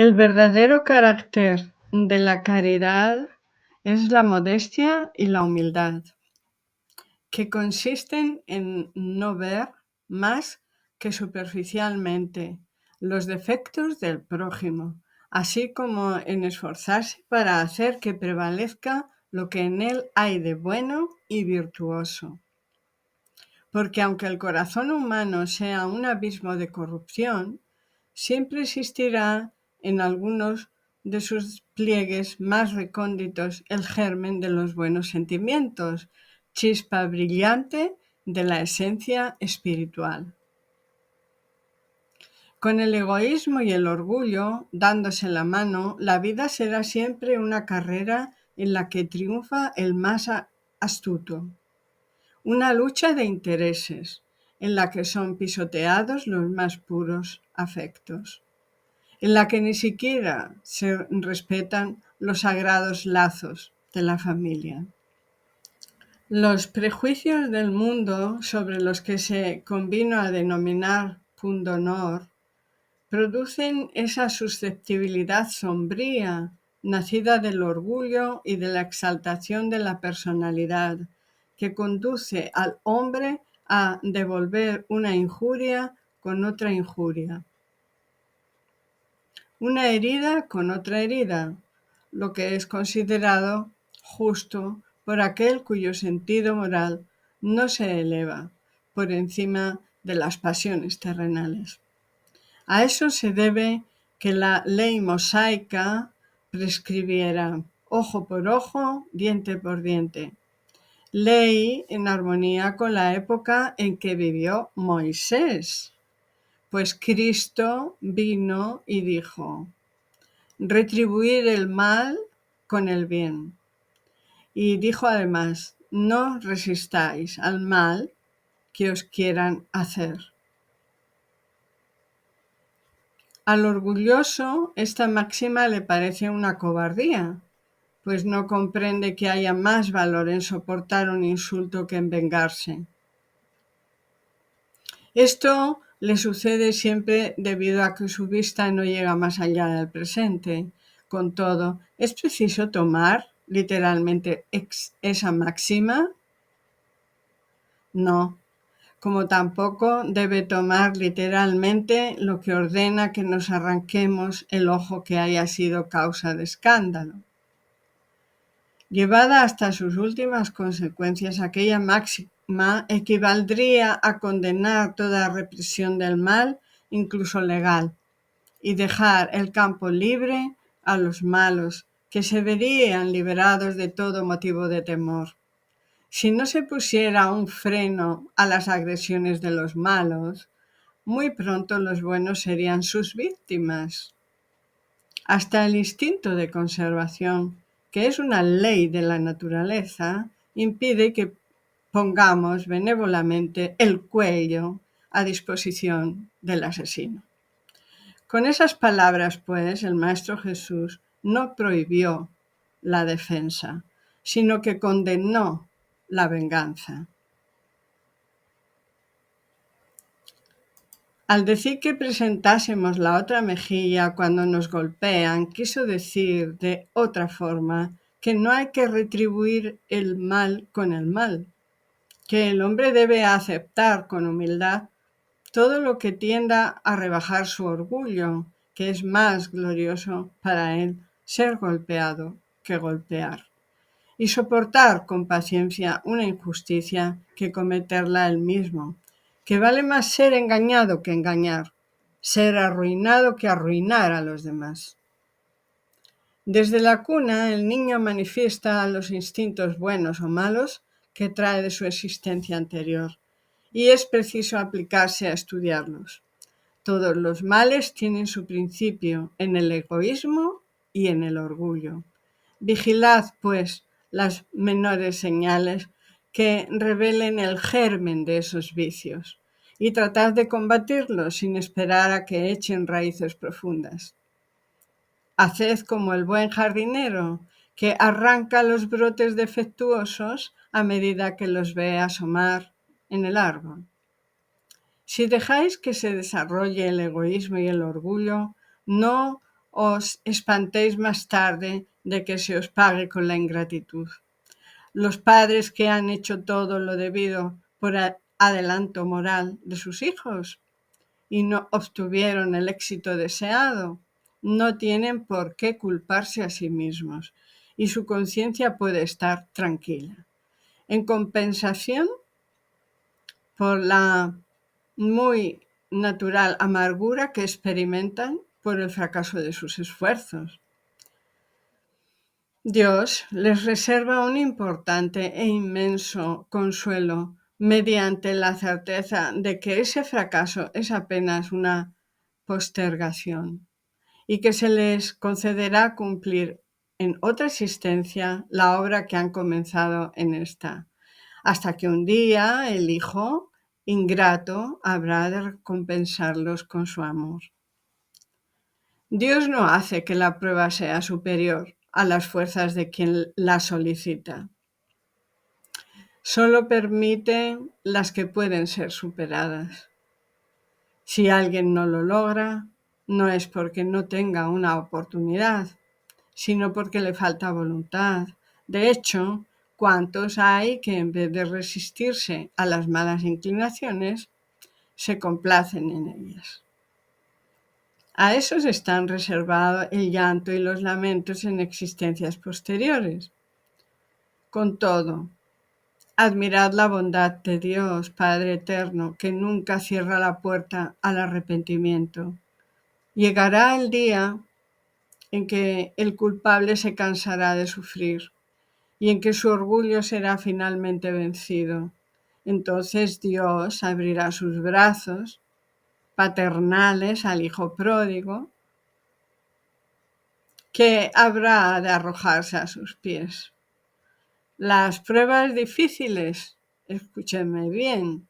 El verdadero carácter de la caridad es la modestia y la humildad, que consisten en no ver más que superficialmente los defectos del prójimo, así como en esforzarse para hacer que prevalezca lo que en él hay de bueno y virtuoso. Porque aunque el corazón humano sea un abismo de corrupción, siempre existirá en algunos de sus pliegues más recónditos el germen de los buenos sentimientos, chispa brillante de la esencia espiritual. Con el egoísmo y el orgullo dándose la mano, la vida será siempre una carrera en la que triunfa el más astuto. Una lucha de intereses, en la que son pisoteados los más puros afectos, en la que ni siquiera se respetan los sagrados lazos de la familia. Los prejuicios del mundo sobre los que se convino a denominar pundonor producen esa susceptibilidad sombría, nacida del orgullo y de la exaltación de la personalidad, que conduce al hombre a devolver una injuria con otra injuria, una herida con otra herida, lo que es considerado justo por aquel cuyo sentido moral no se eleva por encima de las pasiones terrenales. A eso se debe que la ley mosaica prescribiera ojo por ojo, diente por diente, ley en armonía con la época en que vivió Moisés, pues Cristo vino y dijo: retribuir el mal con el bien. Y dijo además: no resistáis al mal que os quieran hacer. Al orgulloso esta máxima le parece una cobardía, pues no comprende que haya más valor en soportar un insulto que en vengarse. Esto le sucede siempre debido a que su vista no llega más allá del presente. Con todo, ¿es preciso tomar literalmente esa máxima? No, como tampoco debe tomar literalmente lo que ordena que nos arranquemos el ojo que haya sido causa de escándalo. Llevada hasta sus últimas consecuencias, aquella máxima equivaldría a condenar toda represión del mal, incluso legal, y dejar el campo libre a los malos, que se verían liberados de todo motivo de temor. Si no se pusiera un freno a las agresiones de los malos, muy pronto los buenos serían sus víctimas. Hasta el instinto de conservación, que es una ley de la naturaleza, impide que pongamos benévolamente el cuello a disposición del asesino. Con esas palabras, pues, el Maestro Jesús no prohibió la defensa, sino que condenó la venganza. Al decir que presentásemos la otra mejilla cuando nos golpean, quiso decir de otra forma que no hay que retribuir el mal con el mal, que el hombre debe aceptar con humildad todo lo que tienda a rebajar su orgullo, que es más glorioso para él ser golpeado que golpear, y soportar con paciencia una injusticia que cometerla él mismo, que vale más ser engañado que engañar, ser arruinado que arruinar a los demás. Desde la cuna, el niño manifiesta los instintos buenos o malos que trae de su existencia anterior, y es preciso aplicarse a estudiarlos. Todos los males tienen su principio en el egoísmo y en el orgullo. Vigilad, pues, las menores señales que revelen el germen de esos vicios y tratad de combatirlos sin esperar a que echen raíces profundas. Haced como el buen jardinero, que arranca los brotes defectuosos a medida que los ve asomar en el árbol. Si dejáis que se desarrolle el egoísmo y el orgullo, no os espantéis más tarde de que se os pague con la ingratitud. Los padres que han hecho todo lo debido por adelanto moral de sus hijos y no obtuvieron el éxito deseado, no tienen por qué culparse a sí mismos y su conciencia puede estar tranquila. En compensación por la muy natural amargura que experimentan por el fracaso de sus esfuerzos. Dios les reserva un importante e inmenso consuelo mediante la certeza de que ese fracaso es apenas una postergación y que se les concederá cumplir en otra existencia la obra que han comenzado en esta, hasta que un día el Hijo ingrato habrá de recompensarlos con su amor. Dios no hace que la prueba sea superior a las fuerzas de quien la solicita. Solo permite las que pueden ser superadas. Si alguien no lo logra, no es porque no tenga una oportunidad, sino porque le falta voluntad. De hecho, ¿cuántos hay que en vez de resistirse a las malas inclinaciones, se complacen en ellas? A esos están reservados el llanto y los lamentos en existencias posteriores. Con todo, admirad la bondad de Dios, Padre Eterno, que nunca cierra la puerta al arrepentimiento. Llegará el día en que el culpable se cansará de sufrir y en que su orgullo será finalmente vencido. Entonces Dios abrirá sus brazos paternales al hijo pródigo, que habrá de arrojarse a sus pies. Las pruebas difíciles, escúchenme bien,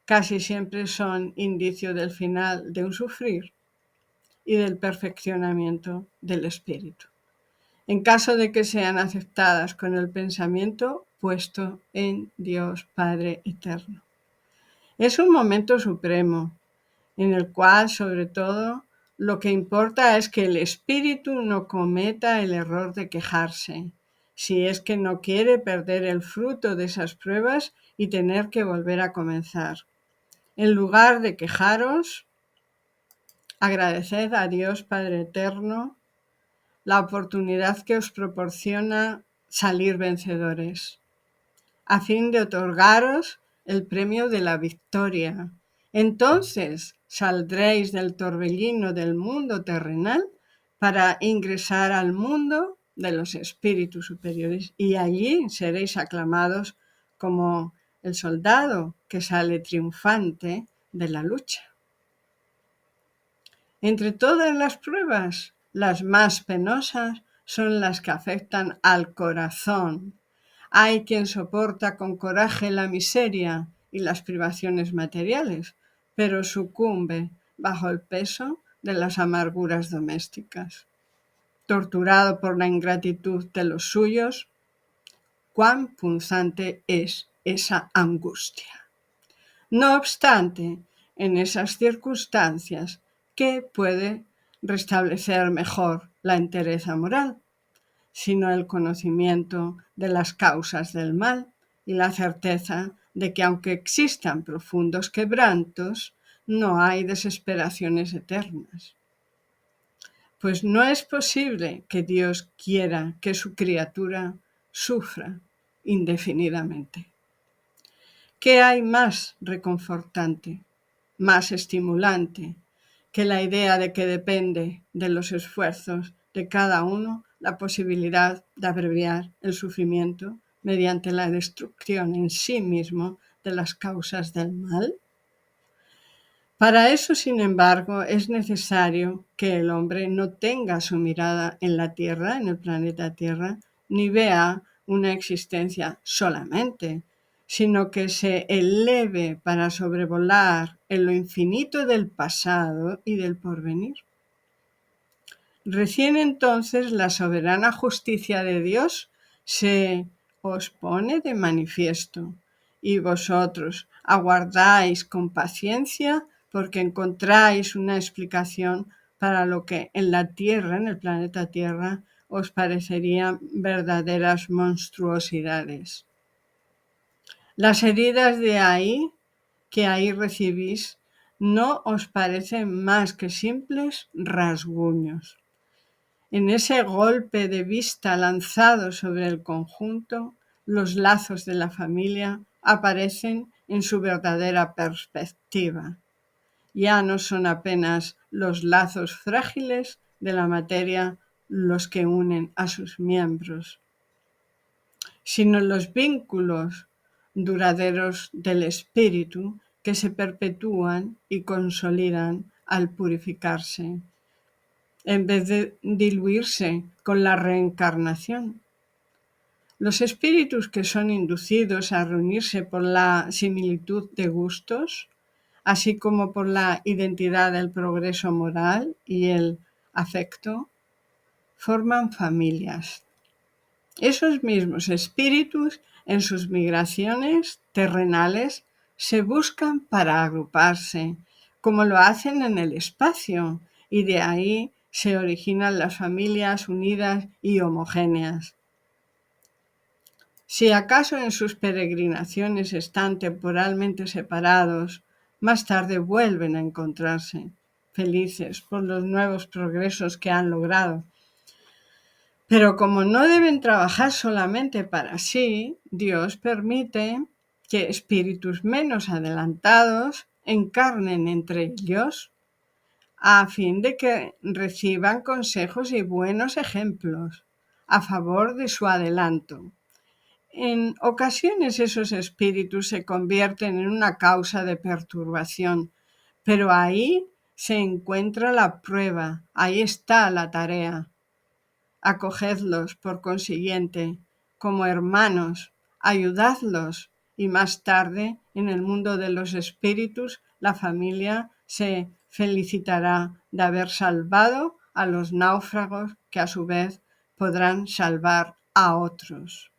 casi siempre son indicio del final de un sufrir y del perfeccionamiento del espíritu, en caso de que sean aceptadas con el pensamiento puesto en Dios Padre Eterno. Es un momento supremo, en el cual, sobre todo, lo que importa es que el espíritu no cometa el error de quejarse, si es que no quiere perder el fruto de esas pruebas y tener que volver a comenzar. En lugar de quejaros, agradeced a Dios Padre Eterno la oportunidad que os proporciona salir vencedores, a fin de otorgaros el premio de la victoria. Entonces saldréis del torbellino del mundo terrenal para ingresar al mundo de los espíritus superiores y allí seréis aclamados como el soldado que sale triunfante de la lucha. Entre todas las pruebas, las más penosas son las que afectan al corazón. Hay quien soporta con coraje la miseria y las privaciones materiales, pero sucumbe bajo el peso de las amarguras domésticas. Torturado por la ingratitud de los suyos, cuán punzante es esa angustia. No obstante, en esas circunstancias, ¿qué puede restablecer mejor la entereza moral, sino el conocimiento de las causas del mal y la certeza de que aunque existan profundos quebrantos, no hay desesperaciones eternas? Pues no es posible que Dios quiera que su criatura sufra indefinidamente. ¿Qué hay más reconfortante, más estimulante que la idea de que depende de los esfuerzos de cada uno la posibilidad de abreviar el sufrimiento mediante la destrucción en sí mismo de las causas del mal? Para eso, sin embargo, es necesario que el hombre no tenga su mirada en la Tierra, en el planeta Tierra, ni vea una existencia solamente, sino que se eleve para sobrevolar en lo infinito del pasado y del porvenir. Recién entonces la soberana justicia de Dios se os pone de manifiesto y vosotros aguardáis con paciencia porque encontráis una explicación para lo que en la Tierra, en el planeta Tierra, os parecerían verdaderas monstruosidades. Las heridas que ahí recibís no os parecen más que simples rasguños. En ese golpe de vista lanzado sobre el conjunto, los lazos de la familia aparecen en su verdadera perspectiva. Ya no son apenas los lazos frágiles de la materia los que unen a sus miembros, sino los vínculos duraderos del espíritu que se perpetúan y consolidan al purificarse, en vez de diluirse con la reencarnación. Los espíritus que son inducidos a reunirse por la similitud de gustos, así como por la identidad del progreso moral y el afecto, forman familias. Esos mismos espíritus en sus migraciones terrenales se buscan para agruparse, como lo hacen en el espacio, y de ahí se originan las familias unidas y homogéneas. Si acaso en sus peregrinaciones están temporalmente separados, más tarde vuelven a encontrarse, felices por los nuevos progresos que han logrado. Pero como no deben trabajar solamente para sí, Dios permite que espíritus menos adelantados encarnen entre ellos, a fin de que reciban consejos y buenos ejemplos a favor de su adelanto. En ocasiones esos espíritus se convierten en una causa de perturbación, pero ahí se encuentra la prueba, ahí está la tarea. Acogedlos, por consiguiente, como hermanos, ayudadlos, y más tarde, en el mundo de los espíritus, la familia se felicitará de haber salvado a los náufragos que a su vez podrán salvar a otros.